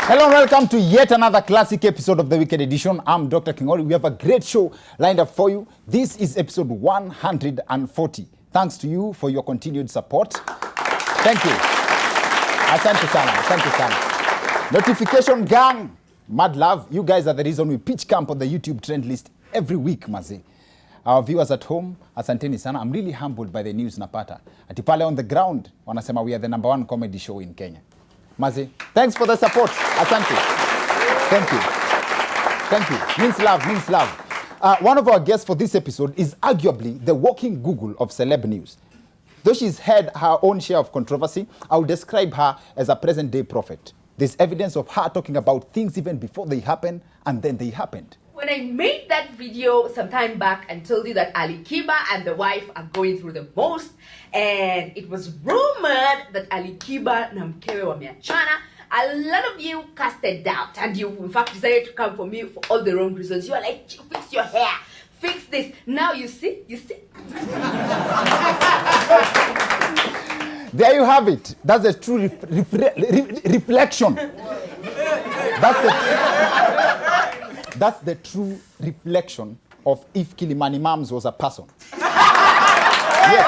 Hello and welcome to yet another classic episode of the Weekend Edition. I'm Dr. Kingori. We have a great show lined up for you. This is episode 140. Thanks to you for your continued support. Thank you. Asante sana. Notification gang, mad love. You guys are the reason we pitch camp on the YouTube trend list every week, maze. Our viewers at home, asanteni sana. I'm really humbled by the news napata. Atipale on the ground, wanasema we are the number one comedy show in Kenya. Mazi, thanks for the support. Asante. Thank you. Means love. One of our guests for this episode is arguably the walking Google of celeb news. Though she's had her own share of controversy, I would describe her as a present-day prophet. There's evidence of her talking about things even before they happen, and then they happened. When I made that video some time back and told you that Ali Kiba and the wife are going through the most, and it was rumored that Ali Kiba na mkewe wameachana, a lot of you casted doubt, and you in fact decided to come for me for all the wrong reasons. You are like, fix your hair, fix this. Now you see. There you have it. That's a true reflection. That's the true reflection of if Kilimani Mams was a person. Yes.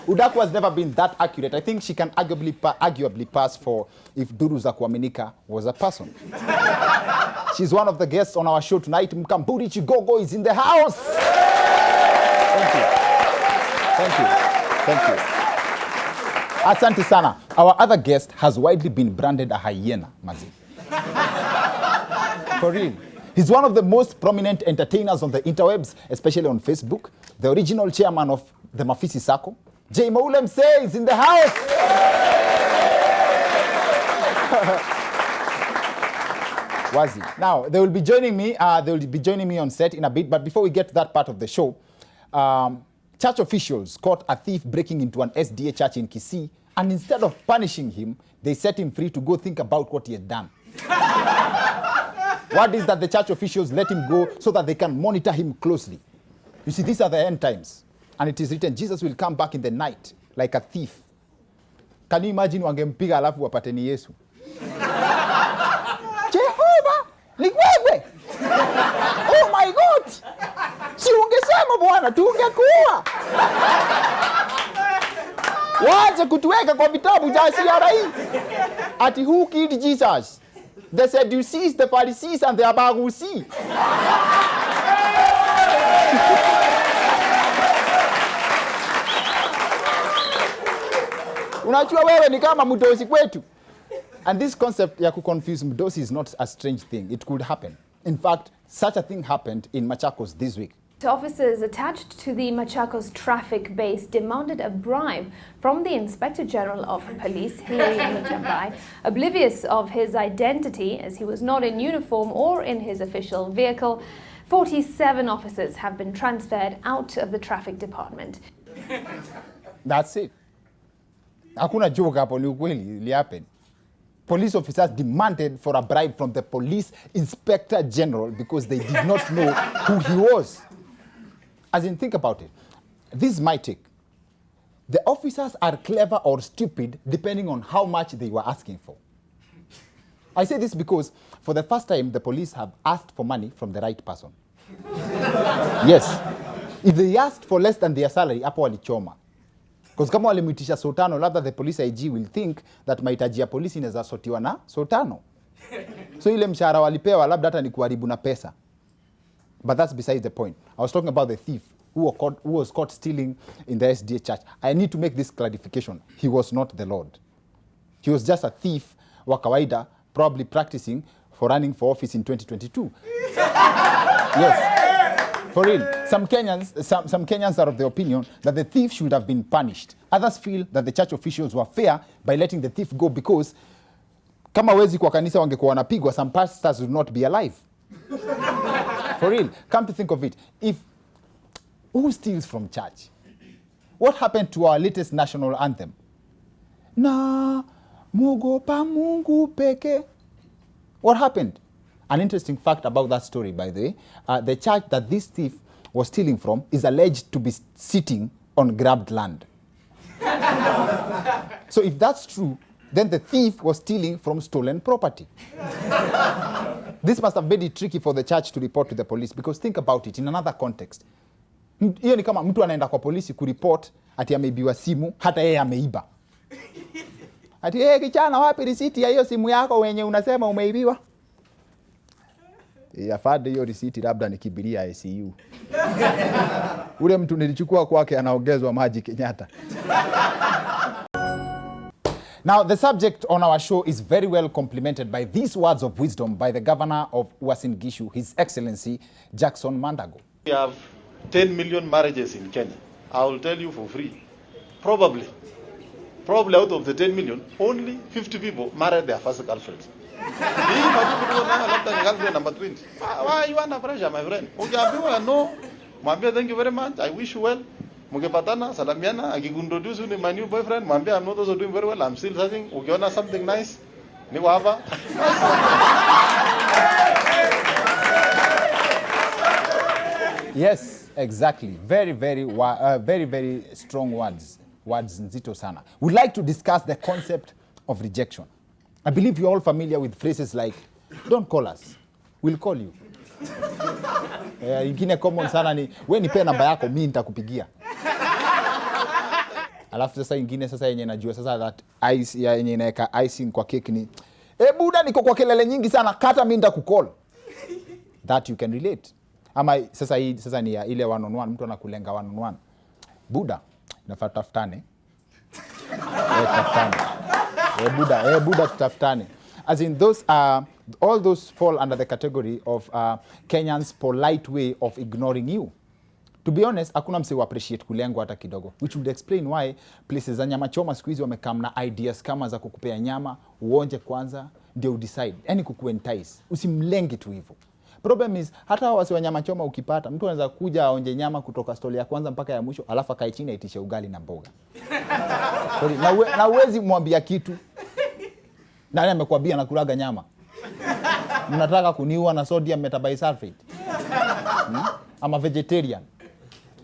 Udaku has never been that accurate. I think she can arguably pass for if Duru za kuaminika was a person. She's one of the guests on our show tonight. Mkamburi Chigogo is in the house. Thank you. Asante sana. Our other guest has widely been branded a hyena, Mazi. For real. He's one of the most prominent entertainers on the interwebs, especially on Facebook. The original chairman of the Mafisi Sako. J. Maulem says in the house. Wazi. Now, they will be joining me on set in a bit, but before we get to that part of the show, church officials caught a thief breaking into an SDA church in Kisii, and instead of punishing him, they set him free to go think about what he had done. What is that the church officials let him go so that they can monitor him closely? You see, these are the end times. And it is written, Jesus will come back in the night like a thief. Can you imagine wangempiga alafu wapate ni Yesu? Jehova, ni wewe! Oh my God! Si ungesema bwana, tungekuwa! Wacha kutuweka kwa vitabu vya CRE. Ati who killed Jesus? The Sadducees, the Pharisees, and the Abagusi. Unajua wewe ni kama mdosi kwetu. And this concept ya confuse mdosi is not a strange thing. It could happen. In fact, such a thing happened in Machakos this week. Officers attached to the Machakos traffic base demanded a bribe from the Inspector General of Police, Hilary Mutambai, oblivious of his identity as he was not in uniform or in his official vehicle. 47 officers have been transferred out of the traffic department. That's it. Hakuna joke hapo, ni ukweli, ili happen. Police officers demanded for a bribe from the Police Inspector General because they did not know who he was. As in, think about it. This is my take. The officers are clever or stupid depending on how much they were asking for. I say this because for the first time, the police have asked for money from the right person. Yes. If they asked for less than their salary, hapo walichoma. Because kama walimuitisha sotano, labda the police IG will think that mahitaji ya polisi inaweza sotiwa na sotano. So ile mshahara walipewa labda hata ni kuharibu na pesa. But that's besides the point. I was talking about the thief who was caught stealing in the SDA church. I need to make this clarification. He was not the Lord. He was just a thief wa kawaida, probably practicing for running for office in 2022. Yes. For real. Some Kenyans are of the opinion that the thief should have been punished. Others feel that the church officials were fair by letting the thief go because kama wezi kwa kanisa wangekuwa wanapigwa, some pastors would not be alive. For real, come to think of it, who steals from church? What happened to our latest national anthem? Na muogopa Mungu peke. What happened? An interesting fact about that story, by the way, the church that this thief was stealing from is alleged to be sitting on grabbed land. So if that's true, then the thief was stealing from stolen property. This must have made it tricky for the church to report to the police, because think about it in another context. Hiyo ni kama mtu anaenda kwa polisi kuriport ati ameibiwa simu, hata yeye ameiba. Ati kijana, wapi risiti ya hiyo simu yako wenye unasema umeibiwa? Afade hiyo risiti labda nikibiria ICU. Ule mtu nilichukua kwake anaongezwa maji Kenyatta. Now, the subject on our show is very well complemented by these words of wisdom by the governor of Uasin Gishu, His Excellency Jackson Mandago. We have 10 million marriages in Kenya. I will tell you for free. Probably out of the 10 million, only 50 people married their first girlfriends. Number 20. Why you under pressure, my friend? Okay, no. Mwambie, thank you very much. I wish you well. Mungepatana, salamiana, akigundoduce you my new boyfriend. Mwambie, I'm not also doing very well. I'm still searching. Ukiona something nice, niko hapa. Yes, exactly. Very strong words. Words nzito sana. We'd like to discuss the concept of rejection. I believe you're all familiar with phrases like, don't call us, we'll call you. Ingine common sana ni, we nipe namba yako, mimi nitakupigia. Alafu sasa ingine sasa yenye najua sasa that ice ya yenye inaeka icing kwa cake ni, buda niko kwa kelele nyingi sana, kata mimi nitakukall. That you can relate. Ama sasa hii sasa ni ya ile one on one, mtu anakulenga one on one. Buda, nafaa tafutane. Tafutane. Buda tafutane. As in those all those fall under the category of Kenyans' polite way of ignoring you. To be honest, hakuna mse wa appreciate kulengwa hata kidogo, which would explain why places za nyama choma siku hizi wamekam na ideas kama za kukupea nyama, uonje kwanza ndio udecide. Yaani kukuentice. Usimlenge tu hivyo. Problem is, hata wasi wa nyama choma ukipata, mtu anaweza kuja aonje nyama kutoka stoli ya kwanza mpaka ya mwisho, alafu akae chini aitishe ugali na mboga. Na uwezi mwambia kitu. Nani amekwambia nakulaga nyama? Mnataka kuniua na sodium metabisulfate? I'm a vegetarian.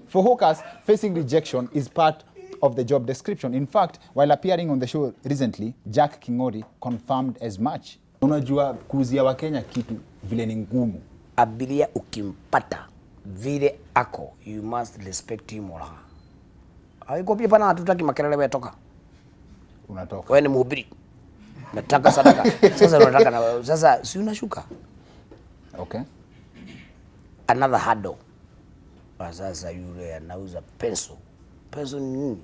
For hookers, facing rejection is part of the job description. In fact, while appearing on the show recently, Jack Kingori confirmed as much. Unajua kuuzia wa Kenya kitu vile ni ngumu. Abiria ukimpata vile ako, you must respect him or her. Haiko pia pana hatutaki makelele, wewe toka. Unatoka. Wewe ni mhubiri. Nataka sadaka. Sasa unataka na sasa si unashuka. Okay. Another hurdle. Sasa yule anauza peso. Peso ni nini?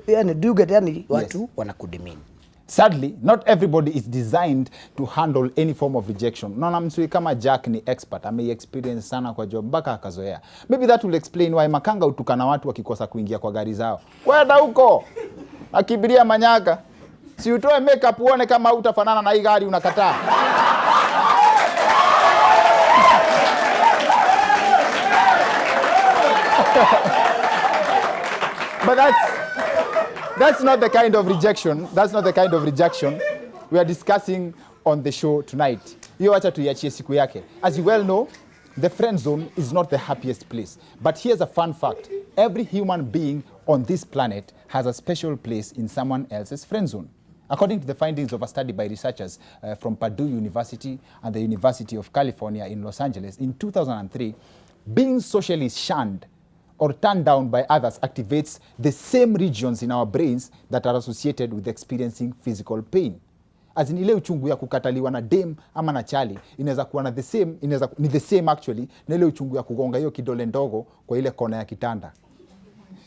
Yani do you get yani watu wanakudimini. Sadly, not everybody is designed to handle any form of rejection. Naona msui kama Jack ni expert, experience sana kwa job mpaka akazoea. Maybe that will explain why makanga utukana watu wakikosa kuingia kwa gari zao. Kwenda huko. Akibiria manyaka. Si utoe makeup uone kama utafanana na hii gari unakataa. But that's not the kind of rejection. That's not the kind of rejection we are discussing on the show tonight. Hiyo acha tuiachie siku yake. As you well know, the friend zone is not the happiest place. But here's a fun fact. Every human being on this planet has a special place in someone else's friend zone. According to the findings of a study by researchers from Purdue University and the University of California in Los Angeles in 2003, being socially shunned or turned down by others activates the same regions in our brains that are associated with experiencing physical pain. As in ile uchungu ya kukataliwa na dem ama na chali inaweza kuwa na the same actually na ile uchungu ya kugonga hiyo kidole ndogo kwa ile kona ya kitanda.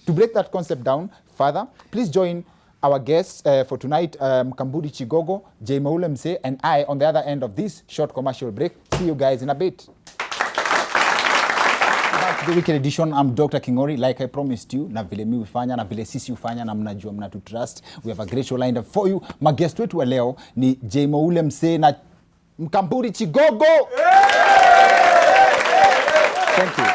To break that concept down further, please join our guests for tonight, Mkambudi Chigogo, Mwanaume Mse, and I on the other end of this short commercial break. See you guys in a bit. The weekend edition, I'm Dr. Kingori, like I promised you, na vile mi ufanya, na vile sisi ufanya, na mnajua mnatu trust. We have a great show lined up for you. My guest wetu wa leo ni Mwanaume Mse na Mkambudi Chigogo. Thank you.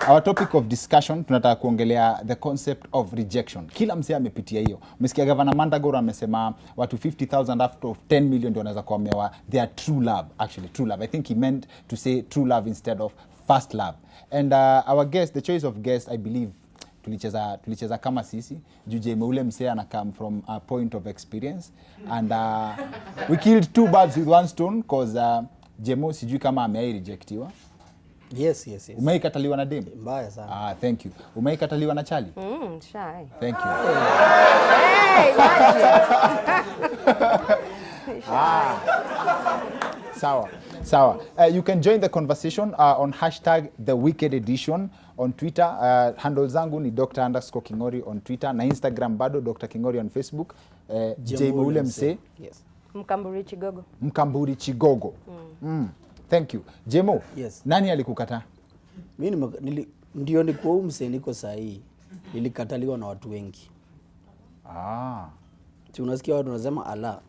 Our topic of discussion, tunataka kuongelea the concept of rejection. Kila msee amepitia hiyo. Umesikia Governor Mandago amesema watu 50,000 out of 10 million ndio wanaweza kuomewa their true love. Actually, true love. I think he meant to say true love instead of first love. And our guest, the choice of guest, I believe, tulicheza kama sisi. Jemo ule msee ana come from a point of experience and we killed 2 birds with 1 stone cause Jemo sijui kama amei rejectiwa. Yes. Umeikataliwa na dem? Mbaya sana. Thank you. Umeikataliwa na Charlie? Shy. Thank you. Sawa. You can join the conversation on #TheWickedEdition on Twitter. Handle zangu ni Dr_Kingori on Twitter na Instagram bado Dr. Kingori on Facebook. Jemo ule mse. Yes. Mkamburi Chigogo. Thank you. Jemo, yes. Nani alikukataa? Mimi ndio niko mse niko sahihi. Nilikataliwa na watu wengi. Unasikia watu wanasema ala.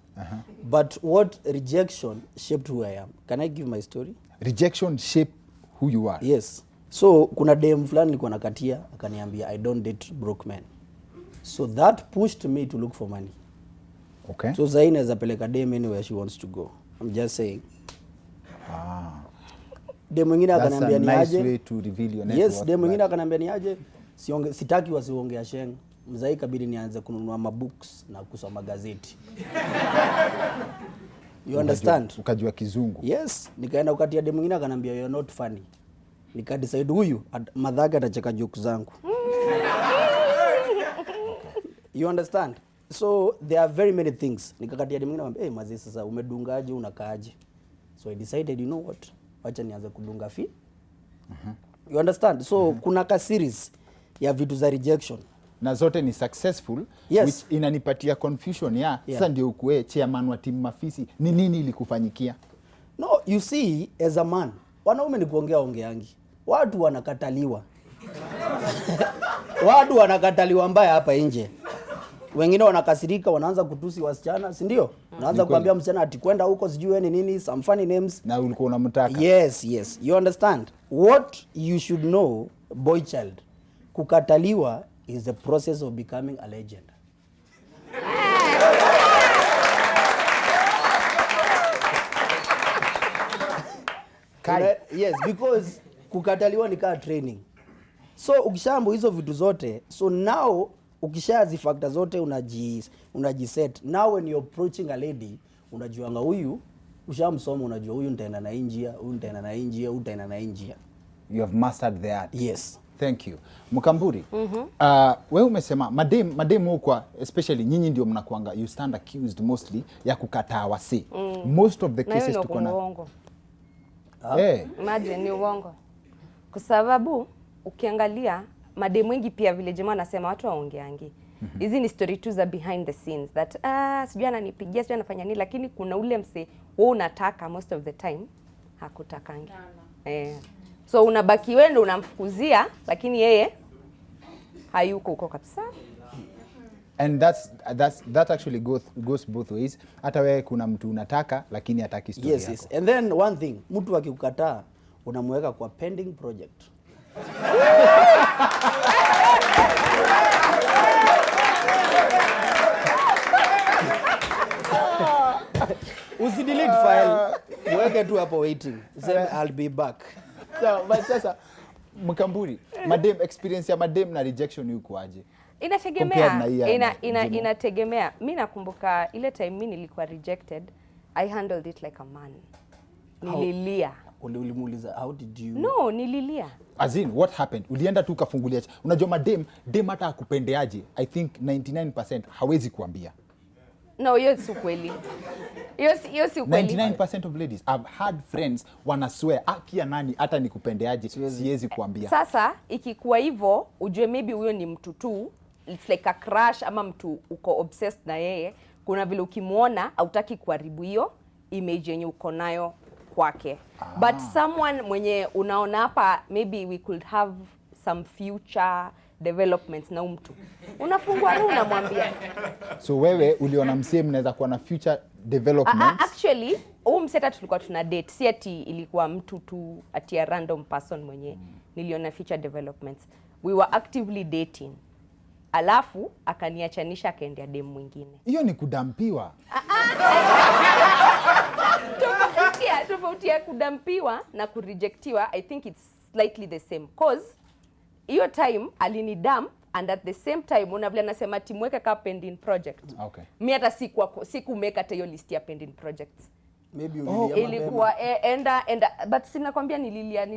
But what rejection shaped who I am? Can I give my story? Rejection shape who you are. Yes. So kuna dem fulani nilikuwa nakatia akaniambia I don't date broke men. So that pushed me to look for money. Okay. So Zaina inaweza peleka dem anywhere she wants to go. I'm just saying. Dem mwingine akaniambia ni aje. That's a nice way to reveal your net worth. Yes, dem mwingine akaniambia ni aje. Sitaki wasiongea sheng. Mzai kabidi nianze kununua mabooks na kusoma gazeti. You understand? Ukajua kizungu. Yes, nikaenda ukatia dem mwingine akanambia you're not funny. Nika decide huyu madhaka atacheka joke zangu. You understand? So there are very many things. Nikakatia dem mwingine anambia mazi sasa umedungaje unakaaje? So I decided you know what? Acha nianze kudunga fee. You understand? So kuna ka series ya vitu za rejection. Na zote ni successful, yes. Which inanipatia confusion ya sasa ndio ukue chairman wa timu Mafisi. Ni nini ilikufanyikia? No, you see, as a man, wanaume ni kuongea ongeangi. Watu wanakataliwa. Watu wanakataliwa mbaya hapa nje. Wengine wanakasirika, wanaanza kutusi wasichana, si ndio? Wanaanza kuambia msichana ati kwenda huko sijui nini, some funny names. Na ulikuwa unamtaka. Yes. You understand? What you should know, boy child, kukataliwa is the process of becoming a legend. Yes, because kukataliwa ni kama training. So ukishambo hizo vitu zote, so now ukishazi factor zote unajiset. Now when you're approaching a lady, unajuanga huyu, ushamsoma unajua huyu nitaenda na injia, huyu nitaenda na injia, huyu nitaenda na injia. You have mastered the art. Yes. Thank you. Mkamburi, wewe umesema madem huko especially nyinyi ndio mnakuanga you stand accused mostly ya kukataa wasi. Most of the cases tuko na uongo. Imagine ni uongo. Kwa sababu ukiangalia madem wengi pia vile jamaa anasema watu waongeangi. Hizi ni story tu za behind the scenes that sijui ananipigia sijui anafanya nini lakini kuna ule mse wewe unataka most of the time hakutakangi. So unabaki wewe ndio unamfukuzia lakini yeye hayuko huko kabisa. And that actually goes both ways. Hata wewe kuna mtu unataka lakini hataki story yako. Yes. And then one thing, mtu akikukataa unamweka kwa pending project. Usidelete file, mweke tu hapo waiting. Say I'll be back. So, but sasa Mkamburi, experience ya madem na rejection yuko aje? Inategemea. Mimi nakumbuka ile time mimi nilikuwa rejected, I handled it like a man. Nililia. Ulimuuliza how did you? No, nililia. As in, what happened? Ulienda tu kafungulia. Unajua madem hata akupendeaje? I think 99% hawezi kuambia. No, hiyo si kweli. Hiyo si kweli. 99% of ladies I've had friends wana swear akia nani hata nikupendeaje siwezi kuambia. Sasa ikikuwa hivyo ujue maybe huyo ni mtu tu, it's like a crush ama mtu uko obsessed na yeye, kuna vile ukimuona hautaki kuharibu hiyo image yenye uko nayo kwake. But someone mwenye unaona hapa maybe we could have some future developments na mtu unafungua roho unamwambia. So wewe uliona msee mnaweza kuwa na future developments? Actually mseta tulikuwa tuna date, si ati ilikuwa mtu tu ati a random person mwenye niliona future developments. We were actively dating. Alafu akaniachanisha akaendea dem mwingine. Hiyo ni kudampiwa. Tofauti ya kudampiwa na kurejectiwa, I think it's slightly the same. Cause hiyo time alinidump and at the same time una vile nasema timweke ka pending project. Okay. Mi hata sikumeka hata hiyo list ya pending projects. Maybe Ilikuwa enda but sinakwambia nililia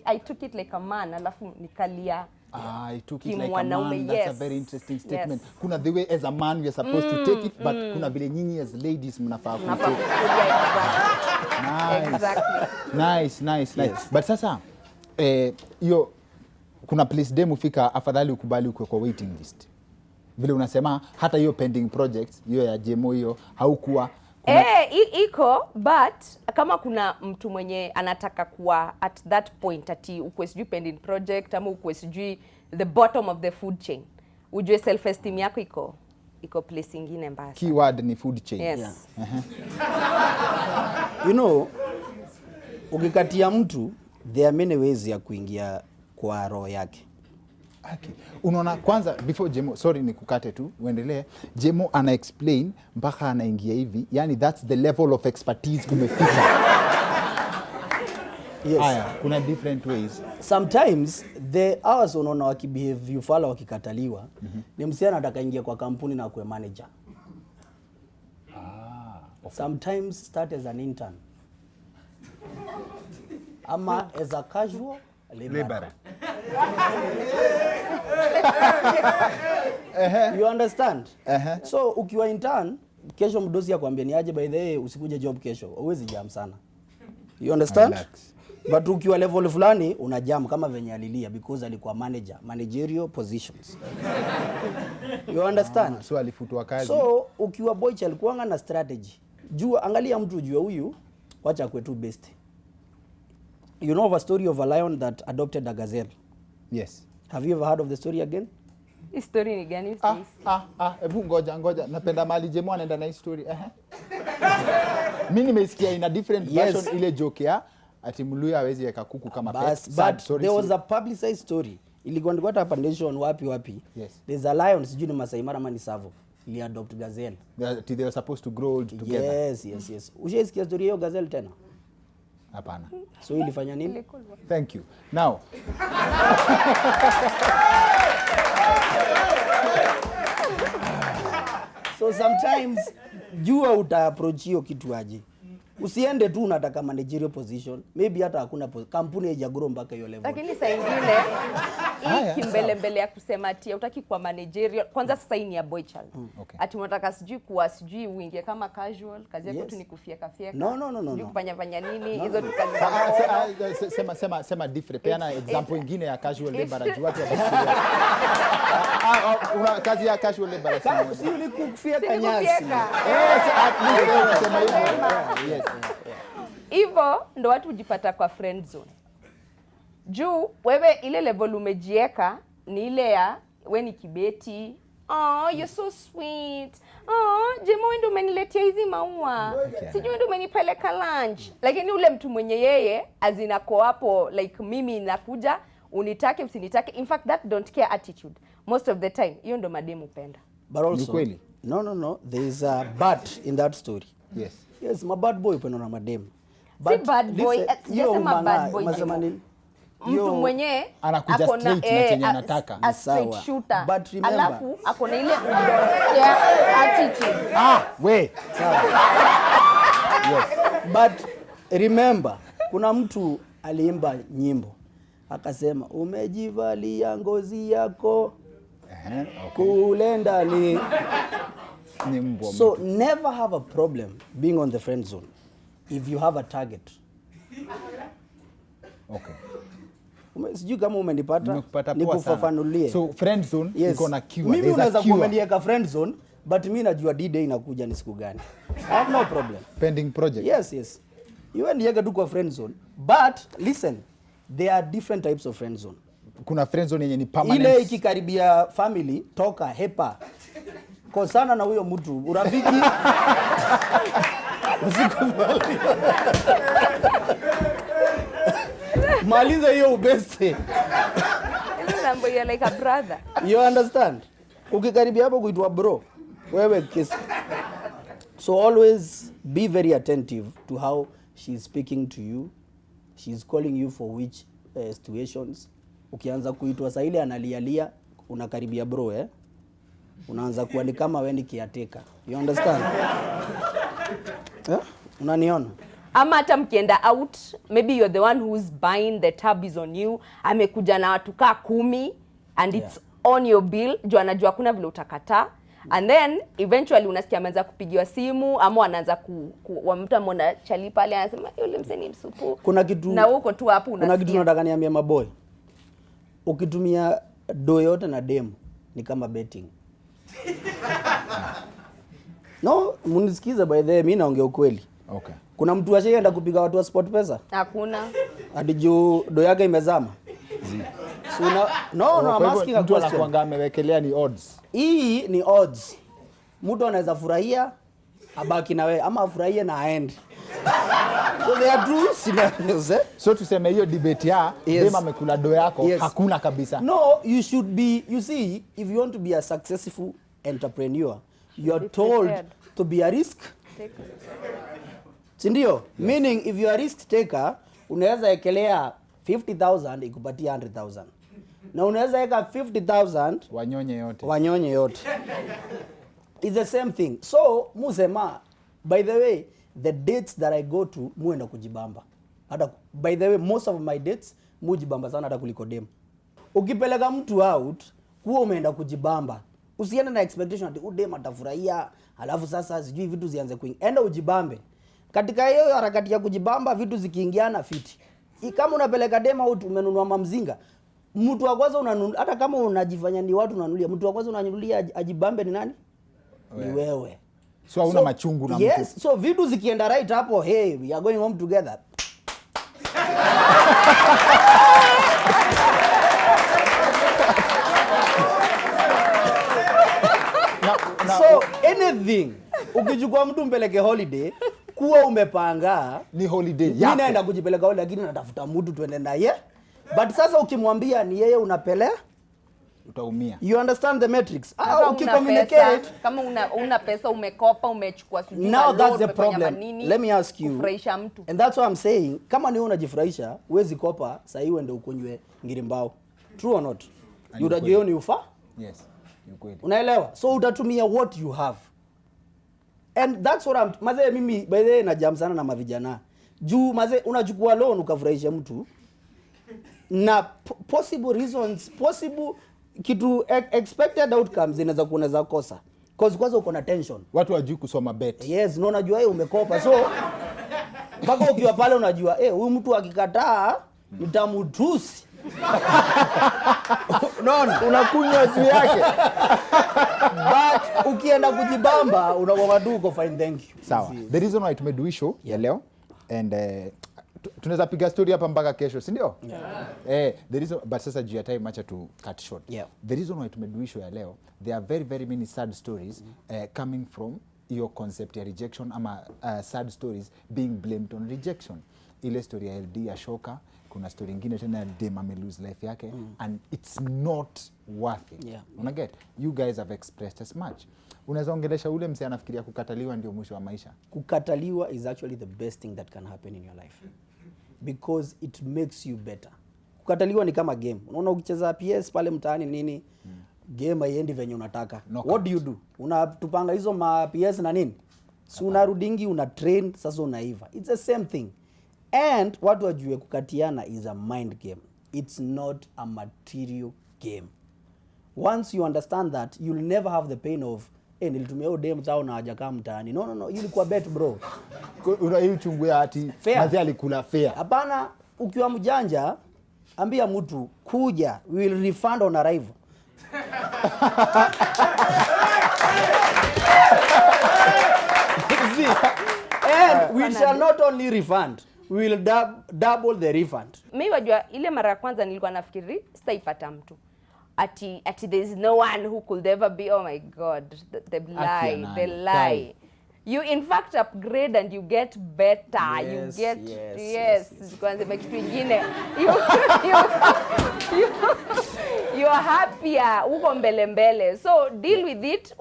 I took it like a man alafu nikalia. I took it like a Mwanaume, man. That's a yes. very interesting statement. Yes. Kuna the way as a man we are supposed to take it, but kuna vile nyinyi as ladies mnafaa ku take. Nice. Exactly. Nice. Yes. But sasa hiyo kuna place demo fika afadhali ukubali uko kwa waiting list. Vile unasema hata hiyo pending projects hiyo ya Jemo hiyo haukuwa iko but kama kuna mtu mwenye anataka kuwa at that point ati ukwe sijui pending project ama ukwe sijui the bottom of the food chain, ujue self esteem yako iko place ingine mbaya. Keyword ni food chain. Yes. Yeah. You know, ukikatia mtu there are many ways ya kuingia kwa roho yake. Okay. Unaona kwanza before Jemo, sorry nikukate tu, uendelee. Jemo ana explain mpaka anaingia hivi. Yani that's the level of expertise kumefika. Yes. Haya, kuna different ways. Sometimes the hours unaona wakibehave you follow wakikataliwa, ni msichana atakaingia kwa kampuni na kuwe manager. Okay. Sometimes start as an intern. Ama as a casual laborer. You understand? So ukiwa intern, kesho mdosi akwambia ni aje by the way usikuje job kesho. Huwezi jam sana. You understand? But ukiwa level fulani una jam kama venye alilia because alikuwa managerial positions. You understand? So alifutwa kazi. So ukiwa boy alikuwa na strategy. Jua angalia mtu jua huyu wacha kwetu best. You know of a story of a lion that adopted a gazelle? Yes. Have you ever heard of the story again? Story ni gani? Hebu ngoja. Napenda mali Jemo anaenda na story. Mimi nimeisikia in a different version ile joke ya ati Mluya hawezi weka kuku kama pet. But there was a publicized story. Ilikuwa hapa nation wapi. Yes. There's a lion sijui ni Masai Mara ama ni Savo. Ili adopt gazelle. They were supposed to grow old together. Yes. Ushaisikia story hiyo gazelle tena? Hapana. So ilifanya nini? Thank you. Now. So sometimes jua uta approach hiyo kitu aje. Usiende tu unataka managerial position. Maybe hata hakuna kampuni haijagrow mpaka hiyo level. Lakini saa ingine hii kimbele ya kusema ati hutaki kuwa managerial. Kwanza sasa hii ni ya boy child. Okay. Ati unataka sijui uingie kama casual, kazi yako tu ni kufieka. No. Sijui kufanya nini, hizo tu kazi. Sema different. Peana example nyingine ya casual labor watu watafikiria. Una kazi ya casual labor. Si ni kufieka nyasi. Unasema hivyo. Yes. Hivyo ndo watu hujipata kwa friend zone. Juu wewe ile level umejieka ni ile ya we ni kibeti. Oh, you're so sweet. Oh, Jemo ndo umeniletea hizi maua. Sijui ndo umenipeleka lunch. Lakini ule mtu mwenye yeye azinako hapo like mimi nakuja unitake usinitake. In fact that don't care attitude most of the time. Hiyo ndo mademu penda. But also no, there is a but in that story. Yes, my bad boy pendo na mademu. Si bad boy, sijasema bad boy. Mtu mwenye anakuja straight na chenye anataka. A straight shooter. But remember, alafu akona ile attitude. Sawa. Yes. But remember, kuna mtu aliimba nyimbo akasema umejivalia ngozi yako kule ndani. So never have a problem being on the friend zone if you have a target. Okay. Sijui kama umenipata nikufafanulie. So friend zone iko na cure. Mimi unaweza kuamenieka friend zone but mimi najua D-Day inakuja ni siku gani. I have no problem. Pending project. Yes. You and yega tu kwa friend zone. But listen, there are different types of friend zone. Kuna friend zone yenye ni permanent. Ile ikikaribia family, toka hepa. Kosana na huyo mtu, urafiki. Usikubali. Maliza hiyo ubeste. Ile mambo ya like a brother. You understand? Ukikaribia hapo kuitwa bro, wewe kiss. So always be very attentive to how she's speaking to you. She's calling you for which situations. Ukianza kuitwa saa ile analialia, unakaribia bro unaanza kuwa ni kama wewe ni caretaker. You understand? Unaniona? Ama hata mkienda out, maybe you're the one who's buying, the tab is on you, amekuja na watu kaa 10 and it's on your bill, juu anajua kuna vile utakataa. And then eventually unasikia ameanza kupigiwa simu ama anaanza wa mtu amona chali pale anasema yule mseni msupu. Kuna kitu na uko tu hapo unasikia. Kuna kitu nataka niambie maboy. Ukitumia do yote na demo ni kama betting. No, munisikize by the way, mimi naongea ukweli. Okay. Kuna mtu ashaenda kupiga watu wa sport pesa? Hakuna. Hadi juu do yake imezama. So no, I'm asking a question. Mtu question. amewekelea ni odds. Hii ni odds. Mtu anaweza furahia abaki na wewe ama afurahie na aende. So there are two scenarios. So tuseme hiyo debate ya dema amekula do yako hakuna kabisa. No, you should be, you see, if you want to be a successful entrepreneur, you are told to be a risk taker. Sindio? Meaning if you are a risk taker, unaweza ekelea 50,000 ikupatia 100,000. Na unaweza eka 50,000 wanyonye yote. It's the same thing. So musema, by the way, the dates that I go to muenda kujibamba. Hata by the way, most of my dates mujibamba sana hata kuliko dem. Ukipeleka mtu out, kuwa umeenda kujibamba. Usiende na expectation ati dem atafurahia, alafu sasa sijui vitu zianze kuingia. Enda ujibambe. Katika hiyo harakati ya kujibamba vitu zikiingiana fiti. Kama unapeleka dem out umenunua mamzinga, mtu wa kwanza unanunulia, hata kama unajifanya ni watu unanunulia, mtu wa kwanza unanunulia ajibambe ni nani? Ni wewe. So hauna machungu na mtu. Yes, so vitu zikienda right hapo, hey, we are going home together. So anything, ukichukua mtu mpeleke holiday, kuwa umepanga ni holiday yako. Mimi naenda kujipeleka holiday lakini natafuta mtu tuende naye. But sasa ukimwambia ni yeye unapelea, utaumia. You understand the matrix? Ukicommunicate kama una pesa umekopa umechukua sijui. Now that's the problem. Let me ask you. Kufurahisha mtu. And that's what I'm saying. Kama ni unajifurahisha, huwezi kopa sasa hiyo ndio ukunywe ngirimbao. True or not? Unajua ni ufa? Yes. Ni kweli. Unaelewa? So utatumia what you have. And that's what maze mimi by the way na jam sana na mavijana. Juu maze unachukua loan ukafurahisha mtu. Na possible reasons, possible kitu expected outcomes inaweza kuoneza kosa. Cause kwanza uko na tension. Watu wajui kusoma bet. Yes, no unajua yeye umekopa. So mpaka ukiwa pale unajua huyu mtu akikataa nitamtusi. No, unakunywa juu yake. But ukienda kujibamba unakuwa tu uko fine, thank you. Sawa. The reason why tumedu show ya leo and tunaweza piga story hapa mpaka kesho, si ndio? The reason, but sasa juu ya time acha to cut short. The reason why tumedu show ya leo, there are very very many sad stories coming from your concept ya rejection ama sad stories being blamed on rejection. Ile story ya LD ya shoka, kuna story nyingine tena dem ame lose life yake and it's not worth it. Una get? You guys have expressed as much. Unaweza ongelesha ule mse anafikiria kukataliwa ndio mwisho wa maisha. Kukataliwa is actually the best thing that can happen in your life. Because it makes you better. Kukataliwa ni kama game. Unaona ukicheza PS pale mtaani nini? Game haiendi venye unataka. What do you do? Unatupanga hizo ma PS na nini? So unarudingi una train sasa unaiva. It's the same thing. And watu wajue kukatiana is a mind game. It's not a material game. Once you understand that, you'll never have the pain of nilitumia hiyo dem zao na hajakaa mtaani. No, ilikuwa bet bro. Una hiyo chungu ya ati mazi alikula fair. Hapana, ukiwa mjanja ambia mtu kuja, we will refund on arrival. And we shall not only refund, we will double the refund. Mimi wajua ile mara ya kwanza nilikuwa nafikiri sitaipata mtu. Ati there is no one who could ever be, oh my god, the lie. You in fact upgrade and you get better. You get kwanza kitu kingine. You are happier, uko mbele. So deal with it,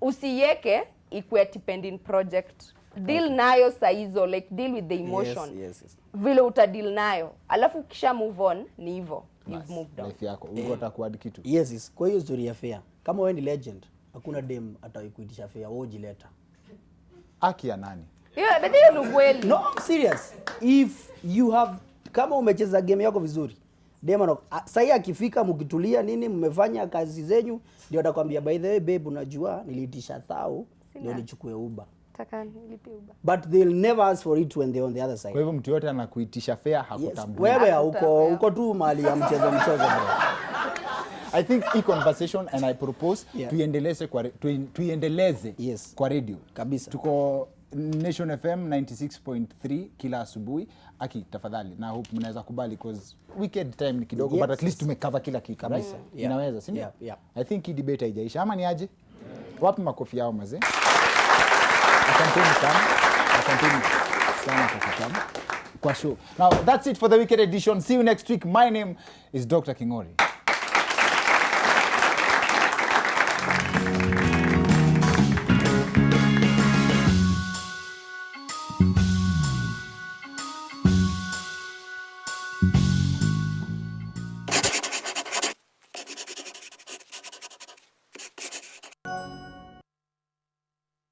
usiyeke ikuwe dependent project. Deal nayo saizo, like deal with the emotion. Vile uta deal nayo. Alafu kisha move on ni hivyo. you've moved on. Life yako. Unataka kuadd kitu. Yes. Kwa hiyo story ya fair. Kama wewe ni legend, hakuna dem atakuitisha fair, wewe jileta. Haki ya nani? Yeah, but hiyo ni kweli. No, serious. If you have, kama umecheza game yako vizuri, dem sasa akifika mkitulia nini mmefanya kazi zenyu, ndio atakwambia by the way babe, unajua niliitisha thao ndio nichukue Uber. Taka nilipe Uber. But they'll never ask for it when they're on the other side. Kwa hivyo mtu yote anakuitisha fair hakutambui. Yes. Wewe uko tu mahali ya mchezo bro. I think hii conversation and I propose Yeah. tuiendeleze Yes. kwa radio. Kabisa. Tuko Nation FM 96.3 kila asubuhi. Aki tafadhali na hope mnaweza kubali because weekend time ni kidogo, Yes. but at least tumecover kila kitu kabisa. Right? Yeah. Inaweza, si ndio? Yeah. I think hii debate haijaisha ama ni aje? Wapi makofi yao mazee? Asanteni sana. Asanteni sana kwa kutamu. Kwa show. Now that's it for the weekend edition. See you next week. My name is Dr. Kingori.